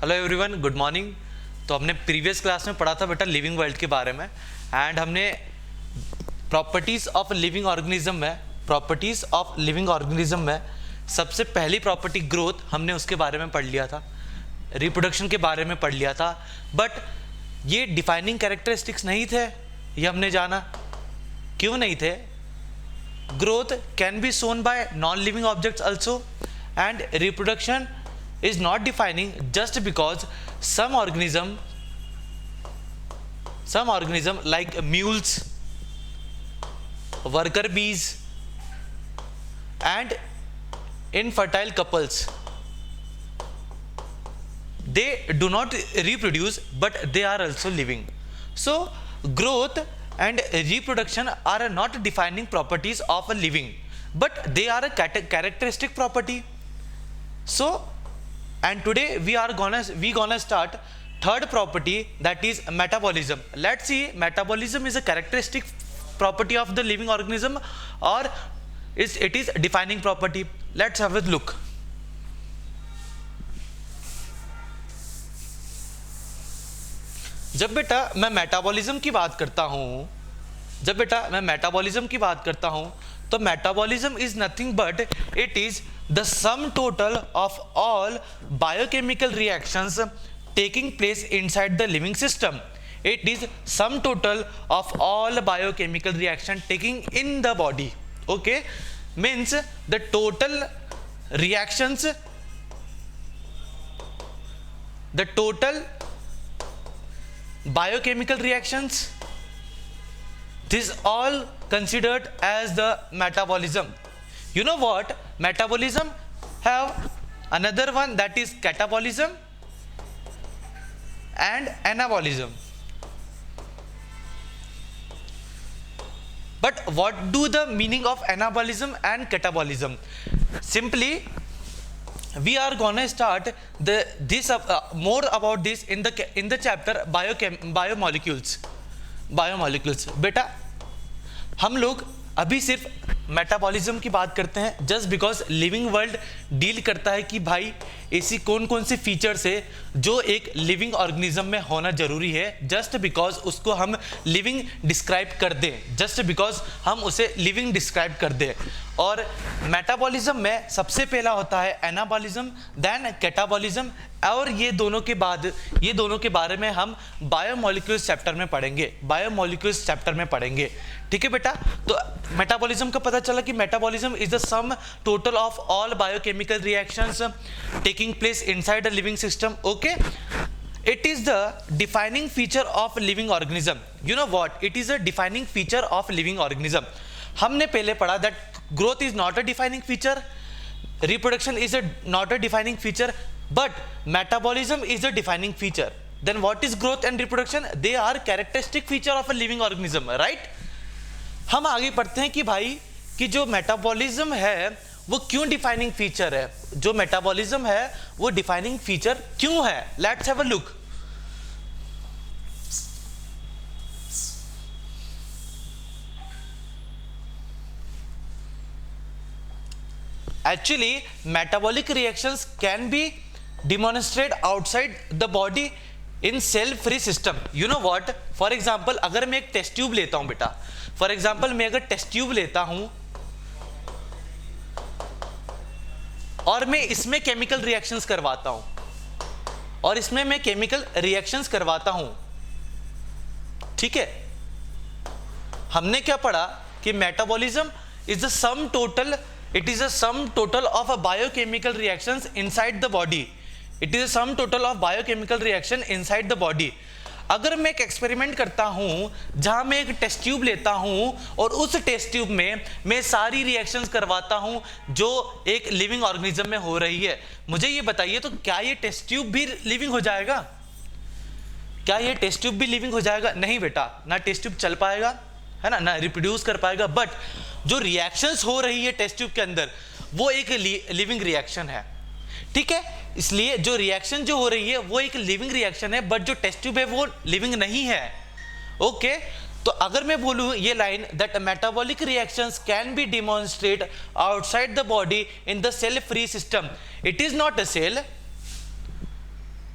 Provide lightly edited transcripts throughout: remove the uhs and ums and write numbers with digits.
Hello everyone, good morning. तो हमने previous class में पढ़ा था बेटा लिविंग वर्ल्ड के बारे में, एंड हमने प्रॉपर्टीज ऑफ लिविंग ऑर्गेनिज्म में सबसे पहली प्रॉपर्टी ग्रोथ, हमने उसके बारे में पढ़ लिया था। रिप्रोडक्शन के बारे में पढ़ लिया था, बट ये डिफाइनिंग कैरेक्टरिस्टिक्स नहीं थे, ये हमने जाना। क्यों नहीं थे? Growth can be shown by non living objects also, and reproduction is not defining just because some organism like mules, worker bees and infertile couples, they do not reproduce but they are also living. So growth and reproduction are not defining properties of a living, but they are a characteristic property. So and today we gonna start third property, that is metabolism. Let's see, metabolism is a characteristic property of the living organism or it is defining property. Let's have a look. जब बेटा मैं metabolism की बात करता हूं, तो metabolism is nothing but it is the sum total of all biochemical reactions taking place inside the living system. It is sum total of all biochemical reaction taking in the body. Okay, means the total reactions, the total biochemical reactions, this all considered as the metabolism. You know what? Metabolism have another one, that is catabolism and anabolism. But what do the meaning of anabolism and catabolism? Simply we are gonna start more about this in the chapter biomolecules. बेटा हम लोग अभी सिर्फ metabolism की बात करते हैं, just because living world deal करता है कि भाई ऐसी कौन कौन से फीचर्स है जो एक लिविंग ऑर्गेनिज्म में होना जरूरी है, जस्ट बिकॉज उसको हम लिविंग डिस्क्राइब कर दें, और मेटाबॉलिज्म में सबसे पहला होता है एनाबॉलिज्म, देन कैटाबॉलिज्म, और ये दोनों के बारे में हम बायोमोलिक्यूल्स चैप्टर में पढ़ेंगे। ठीक है बेटा, तो मेटाबॉलिज्म का पता चला कि metabolism is the sum total of all biochemical reactions taking place inside the living system. Okay, it is the defining feature of living organism. You know what? It is a defining feature of living organism. हमने पहले पढ़ा that growth is not a defining feature, reproduction is not a defining feature, but metabolism is a defining feature. Then what is growth and reproduction? They are characteristic feature of a living organism, right? हम आगे पढ़ते हैं कि भाई कि जो metabolism है वो क्यों डिफाइनिंग फीचर है, जो मेटाबॉलिज्म है वो डिफाइनिंग फीचर क्यों है। Let's have a look. Actually, metabolic reactions can be demonstrated outside the body in cell-free system. You know what? For example, अगर मैं एक टेस्ट ट्यूब लेता हूं बेटा, मैं अगर टेस्ट ट्यूब लेता हूं और मैं इसमें केमिकल रिएक्शंस करवाता हूं, ठीक है। हमने क्या पढ़ा कि metabolism is the sum total, it is a sum total of a biochemical reactions inside the body. अगर मैं एक एक्सपेरिमेंट करता हूं जहां मैं एक टेस्ट ट्यूब लेता हूं और उस टेस्ट ट्यूब में मैं सारी रिएक्शंस करवाता हूं जो एक लिविंग ऑर्गेनिज्म में हो रही है, मुझे ये बताइए तो क्या ये टेस्ट ट्यूब भी लिविंग हो जाएगा? नहीं बेटा, ना टेस्ट ट्यूब चल पाएगा, है ना रिप्रोड्यूस कर पाएगा, बट जो रिएक्शंस हो रही है टेस्ट ट्यूब के अंदर वो एक लिविंग रिएक्शन है। ठीक है, इसलिए जो रिएक्शन जो हो रही है वो एक लिविंग रिएक्शन है, बट जो टेस्ट ट्यूब है वो लिविंग नहीं है। ओके, तो अगर मैं बोलूं ये line that metabolic reactions can be demonstrate outside the body in the cell free system, it is not a cell,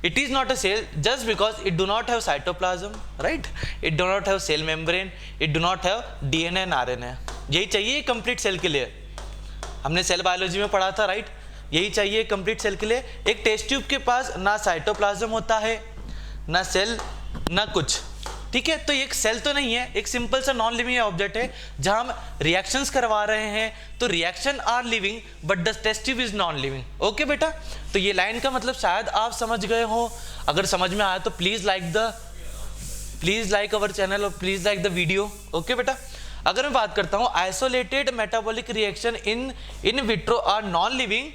It is not a cell just because it do not have cytoplasm, right? It do not have cell membrane, it do not have DNA and RNA. यही चाहिए complete cell के लिए, हमने cell biology में पढ़ा था, right? यही चाहिए कंप्लीट सेल के लिए। एक टेस्ट ट्यूब के पास ना साइटोप्लाज्म होता है, ना सेल, ना कुछ, ठीक है? तो ये एक सेल तो नहीं है, एक सिंपल सा नॉन लिविंग ऑब्जेक्ट है जहां हम रिएक्शंस करवा रहे हैं। तो reaction are living but the test tube is non living. Okay बेटा, तो ये लाइन का मतलब शायद आप समझ गए हो। अगर समझ में आया तो प्लीज लाइक अवर चैनल और please like the video. Okay बेटा, अगर मैं बात करता हूं isolated metabolic reaction in vitro are non living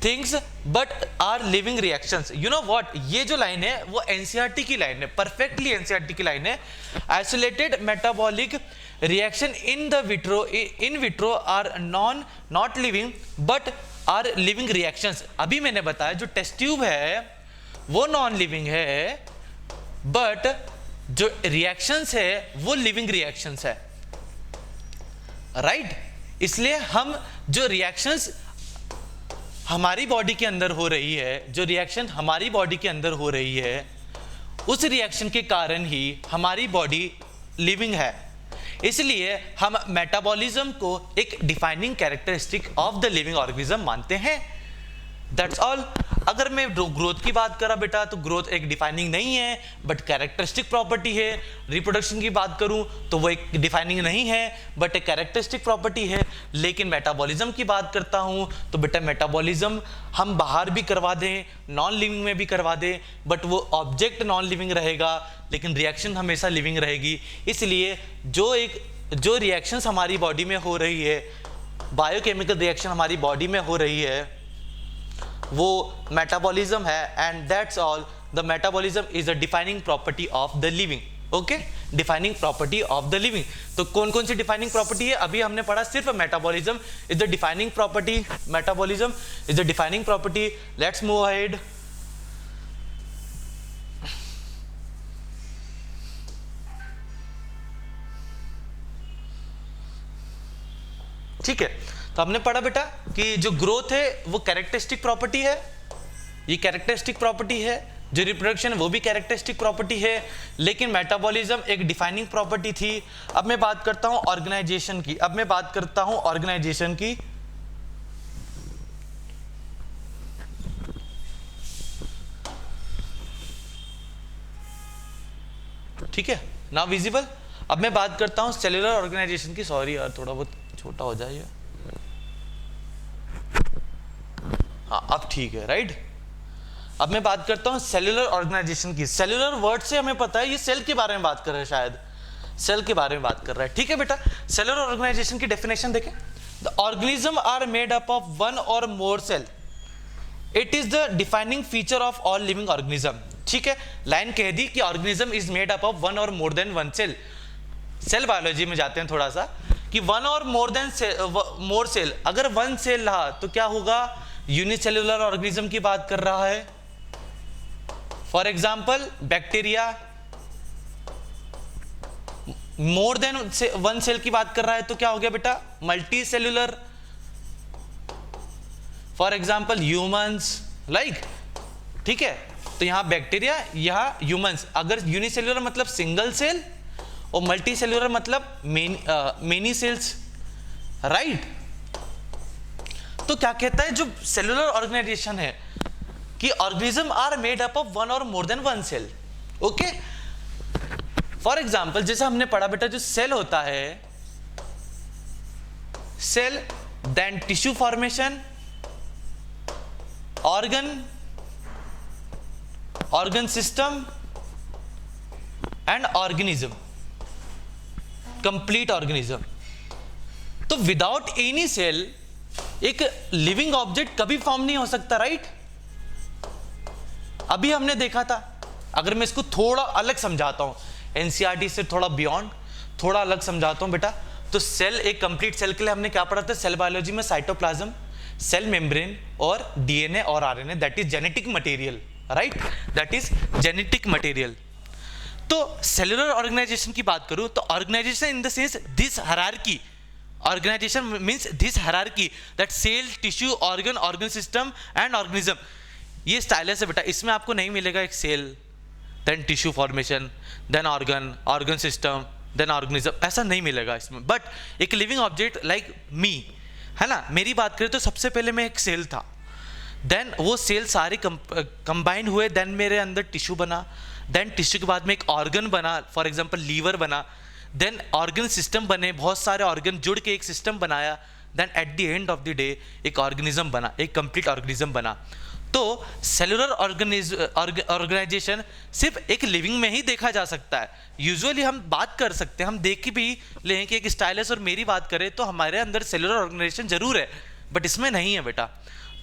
things but are living reactions. You know what, ये जो लाइन है वो एनसीईआरटी की लाइन है, परफेक्टली एनसीईआरटी की लाइन है। Isolated metabolic reaction in vitro are not living but are living reactions. अभी मैंने बताया जो टेस्ट ट्यूब है वो नॉन लिविंग है, बट जो रिएक्शंस है वो लिविंग रिएक्शंस है, राइट? इसलिए हम जो रिएक्शंस हमारी बॉडी के अंदर हो रही है, जो रिएक्शन हमारी बॉडी के अंदर हो रही है, उस रिएक्शन के कारण ही हमारी बॉडी लिविंग है। इसलिए हम मेटाबॉलिज्म को एक defining characteristic of the living organism मानते हैं। That's all. अगर मैं ग्रोथ की बात करा बेटा तो ग्रोथ एक डिफाइनिंग नहीं है बट कैरेक्टरिस्टिक प्रॉपर्टी है। रिप्रोडक्शन की बात करूं तो वो एक डिफाइनिंग नहीं है बट एक कैरेक्टरिस्टिक प्रॉपर्टी है। लेकिन मेटाबॉलिज्म की बात करता हूं तो बेटा मेटाबॉलिज्म हम बाहर भी करवा दें, नॉन लिविंग में भी करवा दें, बट वो ऑब्जेक्ट नॉन लिविंग रहेगा लेकिन रिएक्शन हमेशा लिविंग रहेगी। इसलिए जो रिएक्शंस हमारी बॉडी में हो रही है, बायोकेमिकल रिएक्शन हमारी बॉडी में हो रही है, वो मेटाबॉलिज्म है। And that's all. The metabolism is a defining property of the living. Okay, defining property of the living. तो कौन कौन सी डिफाइनिंग प्रॉपर्टी है अभी हमने पढ़ा? सिर्फ metabolism is the defining property. Metabolism is the defining property. Let's move ahead. ठीक है, तो हमने पढ़ा बेटा कि जो ग्रोथ है वो कैरेक्टरिस्टिक प्रॉपर्टी है, ये कैरेक्टरिस्टिक प्रॉपर्टी है। जो रिप्रोडक्शन वो भी कैरेक्टरिस्टिक प्रॉपर्टी है, लेकिन मेटाबॉलिज्म एक डिफाइनिंग प्रॉपर्टी थी। अब मैं बात करता हूं ऑर्गेनाइजेशन की। ठीक है, नाउ विजिबल। अब मैं बात करता हूं सेलुलर ऑर्गेनाइजेशन की। सॉरी यार, थोड़ा बहुत छोटा हो जाए। हाँ, अब ठीक है, राइट? अब मैं बात करता हूं सेलुलर ऑर्गेनाइजेशन की। सेलुलर वर्ड से हमें पता है ये सेल के बारे में बात कर रहे हैं, शायद सेल के बारे में बात कर रहा है। ठीक है बेटा, सेलुलर ऑर्गेनाइजेशन की डेफिनेशन देखें। The organism are made up of one or more cell. It is the defining feature of all living organism. ठीक है, लाइन कह दी कि organism is made up of one or more than one cell. Cell biology में जाते हैं थोड़ा सा कि वन और मोर सेल। अगर वन सेल रहा तो क्या होगा? यूनिसेलुलर ऑर्गेनिज्म की बात कर रहा है। For example bacteria. More than one cell की बात कर रहा है तो क्या हो गया बेटा? Multi cellular. For example humans, like. ठीक है, तो यहां बैक्टीरिया, यहां ह्यूमंस। अगर यूनिसेलुलर मतलब सिंगल सेल और मल्टी सेलुलर मतलब मेनी सेल्स, राइट? तो क्या कहता है जो सेलुलर ऑर्गेनाइजेशन है कि organism are made up of one or more than one cell. Okay, for example जैसे हमने पढ़ा बेटा, जो सेल होता है, cell, then tissue formation, organ system and organism, complete organism. तो विदाउट एनी सेल एक लिविंग ऑब्जेक्ट कभी फॉर्म नहीं हो सकता, राइट? अभी हमने देखा था। अगर मैं इसको थोड़ा अलग समझाता हूं, एनसीईआरटी से थोड़ा बियॉन्ड, थोड़ा अलग समझाता हूं बेटा, तो सेल, एक कंप्लीट सेल के लिए हमने क्या पढ़ा था? सेल बायोलॉजी में साइटोप्लाज्म, सेल मेम्ब्रेन और डीएनए और RNA, that is genetic material, right? That is genetic material. तो सेलुलर ऑर्गेनाइजेशन की बात करूं तो organisation in the sense this hierarchy. Organization means this hierarchy that cell, tissue, organ system and organism. ये stylus है बेटा, इसमें आपको नहीं मिलेगा एक cell, then tissue formation, then organ system, then organism, ऐसा नहीं मिलेगा इसमें। बट एक लिविंग ऑब्जेक्ट लाइक मी, है ना, मेरी बात करें तो सबसे पहले मैं एक सेल था, देन वो सेल सारे कंबाइन हुए, देन मेरे अंदर टिश्यू बना, देन टिश्यू के बाद में एक ऑर्गन बना, फॉर एग्जांपल लीवर बना, देन ऑर्गन सिस्टम बने, बहुत सारे ऑर्गन जुड़ के एक सिस्टम बनाया, then at the end of the day एक ऑर्गेनिज्म बना, एक कंप्लीट ऑर्गेनिज्म बना। तो सेलुलर ऑर्गेनाइजेशन सिर्फ एक लिविंग में ही देखा जा सकता है। यूजुअली हम बात कर सकते हैं, हम देख भी लें कि एक स्टाइलस और मेरी बात करें तो हमारे अंदर सेलुलर ऑर्गेनाइजेशन जरूर है, बट इसमें नहीं है बेटा।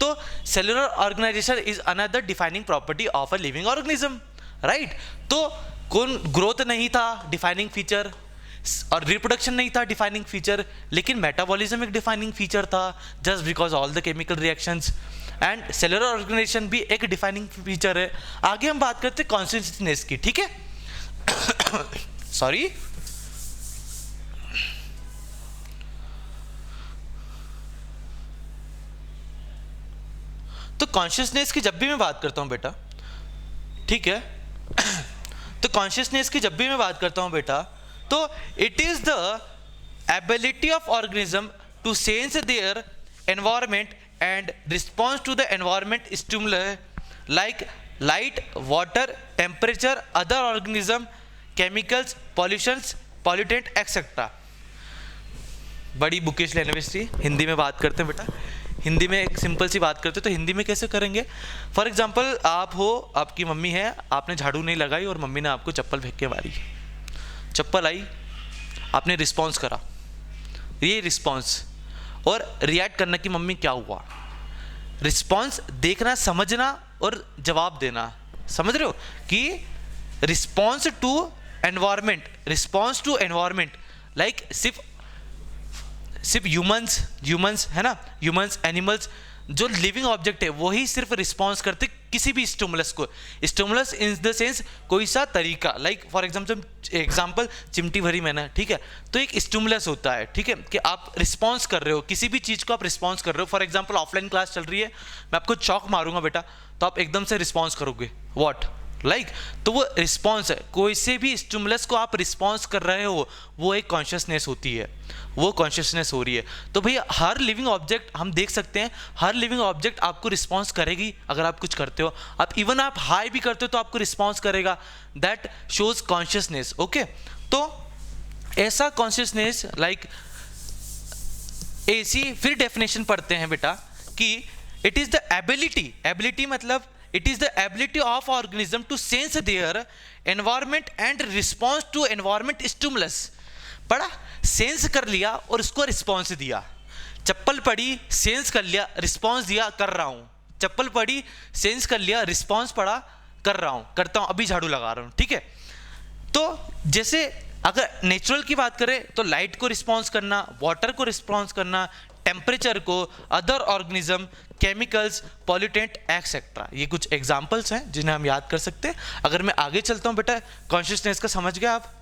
तो cellular organisation is another defining property of a living organism, right. तो कौन ग्रोथ नहीं था डिफाइनिंग फीचर, और रिप्रोडक्शन नहीं था डिफाइनिंग फीचर, लेकिन मेटाबॉलिज्म एक डिफाइनिंग फीचर था, just because all the chemical reactions, and cellular organisation भी एक डिफाइनिंग फीचर है। आगे हम बात करते हैं कॉन्शियसनेस की, ठीक है। सॉरी, तो कॉन्शियसनेस की जब भी मैं बात करता हूं बेटा, ठीक है, तो कॉन्शियसनेस की जब भी मैं बात करता हूं बेटा, तो it is the ability of organism to sense their environment and response to the environment stimulus like light, water, temperature, other organism, chemicals, pollutions, pollutant etcetera. बड़ी बुकिश लैंग्वेज थी, हिंदी में बात करते हैं बेटा, हिंदी में एक सिंपल सी बात करते हैं, तो हिंदी में कैसे करेंगे। फॉर एग्जाम्पल आप हो, आपकी मम्मी है, आपने झाड़ू नहीं लगाई और मम्मी ने आपको चप्पल फेंक के मारी, चप्पल आई, आपने रिस्पॉन्स करा, ये रिस्पॉन्स, और रिएक्ट करना कि मम्मी क्या हुआ, रिस्पॉन्स देखना, समझना और जवाब देना, समझ रहे हो कि रिस्पॉन्स टू एनवायरमेंट, लाइक सिर्फ ह्यूमंस है ना, ह्यूमंस, एनिमल्स, जो लिविंग ऑब्जेक्ट है वही सिर्फ रिस्पॉन्स करते किसी भी स्टिमुलस को, स्टिमुलस इन द सेंस कोई सा तरीका, लाइक फॉर एग्जांपल चिमटी भरी मैंने, ठीक है, तो एक स्टिमुलस होता है, ठीक है, कि आप रिस्पॉन्स कर रहे हो, किसी भी चीज़ को आप रिस्पॉन्स कर रहे हो। फॉर एग्जांपल ऑफलाइन क्लास चल रही है, मैं आपको चौक मारूंगा बेटा, तो आप एकदम से रिस्पॉन्स करोगे, व्हाट, लाइक, तो वो रिस्पॉन्स है, कोई से भी स्टिमुलस को आप रिस्पॉन्स कर रहे हो, वो एक कॉन्शियसनेस होती है, वो कॉन्शियसनेस हो रही है। तो भैया हर लिविंग ऑब्जेक्ट हम देख सकते हैं, हर लिविंग ऑब्जेक्ट आपको रिस्पॉन्स करेगी अगर आप कुछ करते हो, आप हाई भी करते हो तो आपको रिस्पॉन्स करेगा, दैट शोज कॉन्शियसनेस, ओके। तो ऐसा कॉन्शियसनेस लाइक ऐसी फिर डेफिनेशन पढ़ते हैं बेटा कि इट इज द एबिलिटी मतलब it is the ability of organism to sense their environment and response to environment stimulus। पढ़ा, सेंस कर लिया और उसको रिस्पॉन्स दिया, चप्पल पड़ी, सेंस कर लिया, रिस्पॉन्स दिया, कर रहा हूँ, चप्पल पड़ी, सेंस कर लिया, रिस्पॉन्स पड़ा, कर रहा हूँ, करता हूँ, अभी झाड़ू लगा रहा हूँ, ठीक है। तो जैसे अगर नेचुरल की बात करें तो लाइट को रिस्पॉन्स करना, वाटर को रिस्पॉन्स करना, टेम्परेचर को, other organism, chemicals, pollutant etcetera, ये कुछ एग्जांपल्स हैं जिन्हें हम याद कर सकते हैं। अगर मैं आगे चलता हूं बेटा, कॉन्शियसनेस का समझ गए आप,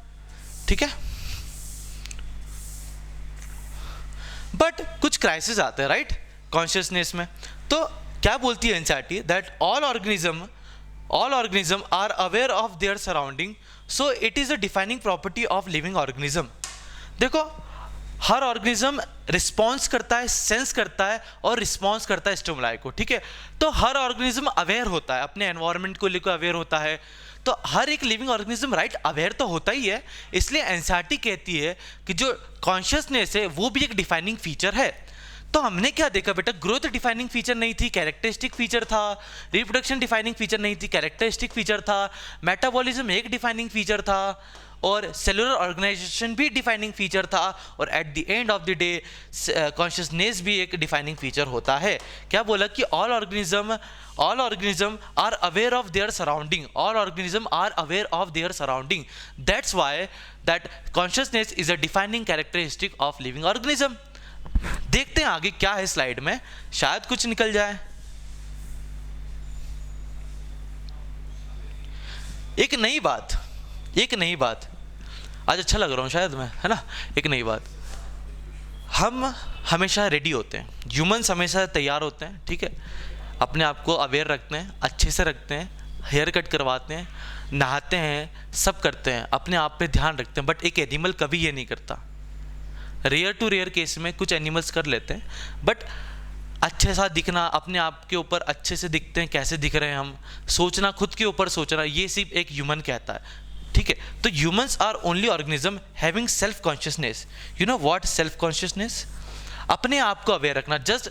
ठीक है। बट कुछ क्राइसिस आते हैं, राइट, कॉन्शियसनेस में। तो क्या बोलती है NCERT, that all organism are aware of their surrounding, so it is a defining property of living organism. देखो हर ऑर्गेनिज्म रिस्पॉन्स करता है, सेंस करता है और रिस्पॉन्स करता है स्टिमुलाई को, ठीक है। तो हर ऑर्गेनिज्म अवेयर होता है, अपने एनवायरनमेंट को लेकर अवेयर होता है, तो हर एक लिविंग ऑर्गेनिज्म राइट अवेयर तो होता ही है। इसलिए एनसीईआरटी कहती है कि जो कॉन्शियसनेस है वो भी एक डिफाइनिंग फीचर है। तो हमने क्या देखा बेटा, ग्रोथ डिफाइनिंग फीचर नहीं थी, कैरेक्टरिस्टिक फीचर था, रिप्रोडक्शन डिफाइनिंग फीचर नहीं थी, कैरेक्टरिस्टिक फीचर था, मेटाबॉलिज्म एक डिफाइनिंग फीचर था, और सेलुलर ऑर्गेनाइजेशन भी डिफाइनिंग फीचर था, और at the end of the day consciousness भी एक डिफाइनिंग फीचर होता है। क्या बोला कि all organism are aware of their surrounding, all organism are aware of their surrounding, that's why that consciousness is a defining characteristic of living organism. देखते हैं आगे क्या है स्लाइड में, शायद कुछ निकल जाए। एक नई बात आज अच्छा लग रहा हूँ शायद मैं, है ना। एक नई बात, हम हमेशा रेडी होते हैं, ह्यूमंस हमेशा तैयार होते हैं, ठीक है। अपने आप को अवेयर रखते हैं, अच्छे से रखते हैं, हेयर कट करवाते हैं, नहाते हैं, सब करते हैं, अपने आप पे ध्यान रखते हैं, बट एक एनिमल कभी ये नहीं करता। रेयर टू रेयर केस में कुछ एनिमल्स कर लेते हैं, बट अच्छे सा दिखना, अपने आप के ऊपर अच्छे से दिखते हैं, कैसे दिख रहे हैं हम, सोचना, खुद के ऊपर सोचना, ये सिर्फ एक ह्यूमन कहता है, ठीक है। तो humans are only organism having self consciousness. You know what self consciousness? अपने आप को अवेयर रखना, just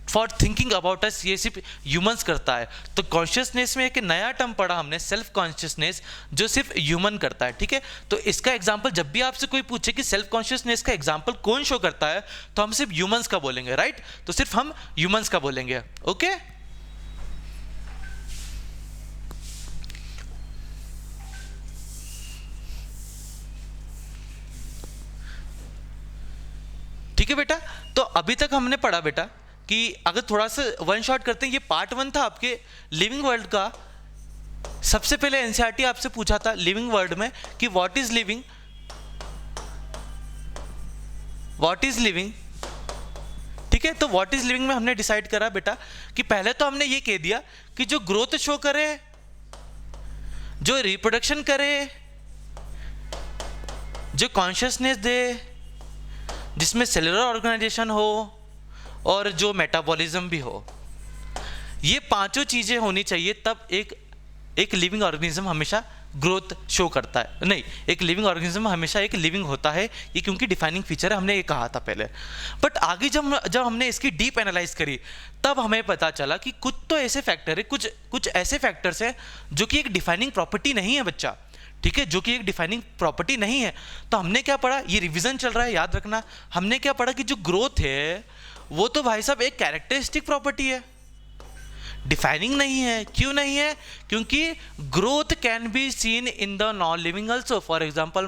for thinking about us, ये सिर्फ ह्यूमंस करता है। तो कॉन्शियसनेस में एक नया टर्म पढ़ा हमने, सेल्फ कॉन्शियसनेस, जो सिर्फ ह्यूमन करता है, ठीक है। तो इसका एग्जांपल जब भी आपसे कोई पूछे कि सेल्फ कॉन्शियसनेस का एग्जांपल कौन शो करता है, तो हम सिर्फ ह्यूमंस का बोलेंगे, राइट? तो सिर्फ हम ह्यूमंस का बोलेंगे, ओके। ठीक है बेटा, तो अभी तक हमने पढ़ा बेटा कि अगर थोड़ा सा वन शॉट करते हैं, ये पार्ट 1 था आपके लिविंग वर्ल्ड का। सबसे पहले एनसीईआरटी आपसे पूछा था लिविंग वर्ल्ड में कि what is living, what is living, ठीक है। तो व्हाट इज लिविंग में हमने डिसाइड करा बेटा कि पहले तो हमने ये कह दिया कि जो ग्रोथ शो करे, जो रिप्रोडक्शन करे, जो कॉन्शियसनेस दे, जिसमें सेलुलर ऑर्गेनाइजेशन हो और जो मेटाबॉलिज्म भी हो, ये पांचों चीजें होनी चाहिए, तब एक लिविंग ऑर्गेनिज्म हमेशा ग्रोथ शो करता है। नहीं, एक लिविंग ऑर्गेनिज्म हमेशा एक लिविंग होता है, ये क्योंकि डिफाइनिंग फीचर है, हमने ये कहा था पहले। बट आगे जब हमने इसकी डीप एनालाइज करी, तब हमें पता चला कि कुछ तो ऐसे फैक्टर है, कुछ ऐसे फैक्टर्स हैं जो कि एक डिफाइनिंग प्रॉपर्टी नहीं है बच्चा, ठीक है, जो कि एक डिफाइनिंग प्रॉपर्टी नहीं है। तो हमने क्या पढ़ा, ये रिवीजन चल रहा है, याद रखना। हमने क्या पढ़ा कि जो ग्रोथ है वो तो भाई साहब एक कैरेक्टरिस्टिक प्रॉपर्टी है, डिफाइनिंग नहीं है। क्यों नहीं है? क्योंकि growth can be seen in the non living also, for example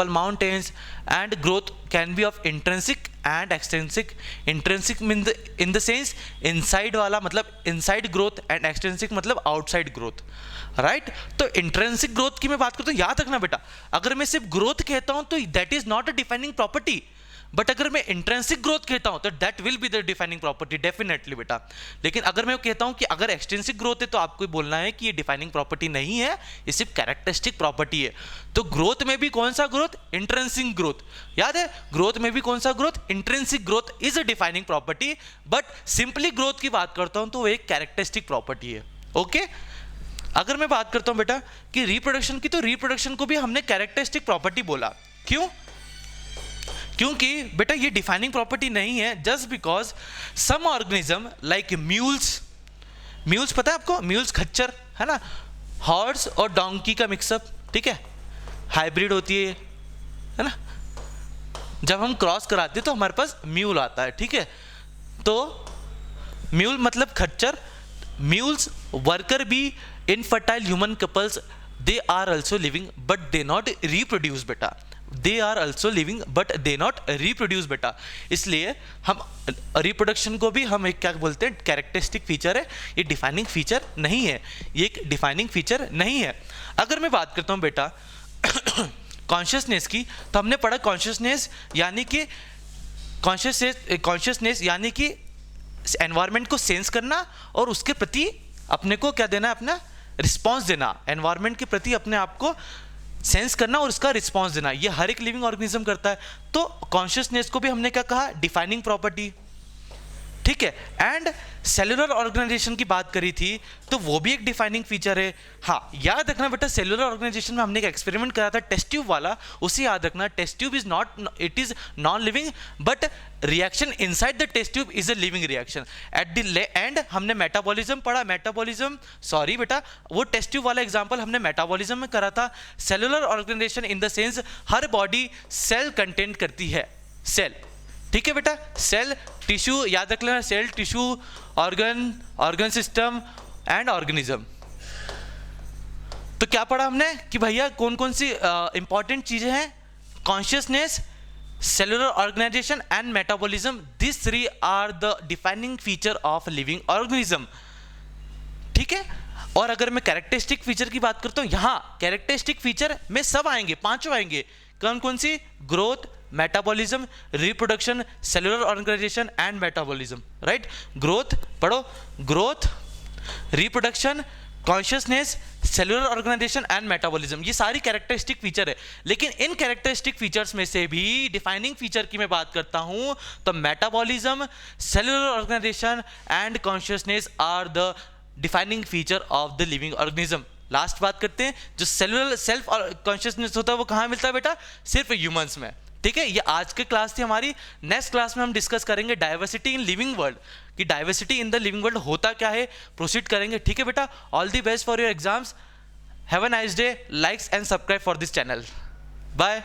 mountains, and growth can be of intrinsic and extrinsic. Intrinsic mean in the sense inside वाला, मतलब इनसाइड ग्रोथ, एंड एक्सट्रिंसिक मतलब outside growth, right. तो intrinsic growth की मैं बात करता हूँ, याद रखना बेटा, अगर मैं सिर्फ ग्रोथ कहता हूं तो that is not a defining property, but अगर मैं इंट्रिंसिक ग्रोथ कहता हूं तो that will be the defining property, definitely बेटा। लेकिन अगर मैं कहता हूं कि अगर एक्सट्रिंसिक ग्रोथ है तो आपको बोलना है कि ये डिफाइनिंग प्रॉपर्टी नहीं है, ये सिर्फ कैरेक्टरिस्टिक प्रॉपर्टी है। तो ग्रोथ में भी कौन सा ग्रोथ? इंट्रिंसिक ग्रोथ, याद है, ग्रोथ में भी कौन सा growth? Intrinsic growth is a defining property, but simply growth की बात करता हूं तो वो एक कैरेक्टरिस्टिक प्रॉपर्टी है, ओके। अगर मैं बात करता हूं बेटा कि रिप्रोडक्शन की, तो रिप्रोडक्शन को भी हमने कैरेक्टरिस्टिक प्रॉपर्टी बोला। क्यों? क्योंकि बेटा ये डिफाइनिंग प्रॉपर्टी नहीं है, just because some organism like mules पता है आपको, म्यूल्स खच्चर है ना, हॉर्स और डोंकी का मिक्सअप, ठीक है, हाइब्रिड होती है ना। जब हम क्रॉस कराते हैं तो हमारे पास म्यूल आता है, ठीक है। तो म्यूल मतलब खच्चर, mules worker be infertile human couples, they are also living but they not reproduce बेटा, they are also living but they not reproduce बेटा। इसलिए हम रिप्रोडक्शन को भी हम एक क्या बोलते हैं, कैरेक्टरिस्टिक फीचर है, ये डिफाइनिंग फीचर नहीं है, ये एक डिफाइनिंग फीचर नहीं है। अगर मैं बात करता हूं बेटा कॉन्शियसनेस की, तो हमने पढ़ा कॉन्शियसनेस यानी कि एनवायरनमेंट को सेंस करना और उसके प्रति अपने को क्या देना है, अपना रिस्पॉन्स देना, एनवायरनमेंट के प्रति अपने आप को सेंस करना और उसका रिस्पॉन्स देना, ये हर एक लिविंग ऑर्गेनिज्म करता है। तो कॉन्शियसनेस को भी हमने क्या कहा, डिफाइनिंग प्रॉपर्टी, ठीक है। एंड सेलुलर ऑर्गेनाइजेशन की बात करी थी तो वो भी एक डिफाइनिंग फीचर है। हाँ, याद रखना बेटा, सेलुलर ऑर्गेनाइजेशन में हमने एक एक्सपेरिमेंट करा था टेस्ट ट्यूब वाला, उसे याद रखना। Test tube is not, it is non living, but reaction inside the test tube is a living reaction. At the end हमने मेटाबॉलिज्म पढ़ा, मेटाबॉलिज्म, सॉरी बेटा, वो टेस्ट ट्यूब वाला एग्जांपल हमने मेटाबॉलिज्म में करा था। Cellular organisation in the sense हर बॉडी सेल कंटेंट करती है, सेल, ठीक है बेटा, सेल, टिश्यू, याद रख लेना, cell, tissue, organ system and organism. तो क्या पढ़ा हमने कि भैया कौन कौन सी इंपॉर्टेंट चीजें हैं, consciousness, cellular organisation and metabolism, this three are the defining feature of living organism, ठीक है। और अगर मैं कैरेक्टरिस्टिक फीचर की बात करता हूं, यहां कैरेक्टरिस्टिक फीचर में सब आएंगे, पांचों आएंगे, कौन कौन सी? Growth, metabolism, reproduction, cellular organisation and metabolism, right. Growth पढ़ो, growth, reproduction, consciousness, cellular organisation and metabolism, ये सारी कैरेक्टरिस्टिक फीचर है। लेकिन इन कैरेक्टरिस्टिक फीचर्स में से भी डिफाइनिंग फीचर की मैं बात करता हूं तो metabolism, cellular organisation and consciousness are the defining feature of the living organism. Last बात करते हैं, जो सेलुलर सेल्फ कॉन्शियसनेस होता है वो कहाँ मिलता है बेटा? सिर्फ ह्यूमंस में। ठीक है, ये आज की क्लास थी हमारी। नेक्स्ट क्लास में हम डिस्कस करेंगे डाइवर्सिटी इन लिविंग वर्ल्ड, कि diversity in the living world होता क्या है, प्रोसीड करेंगे। ठीक है बेटा, all the best for your exams, have a nice day, likes and subscribe for this channel, bye.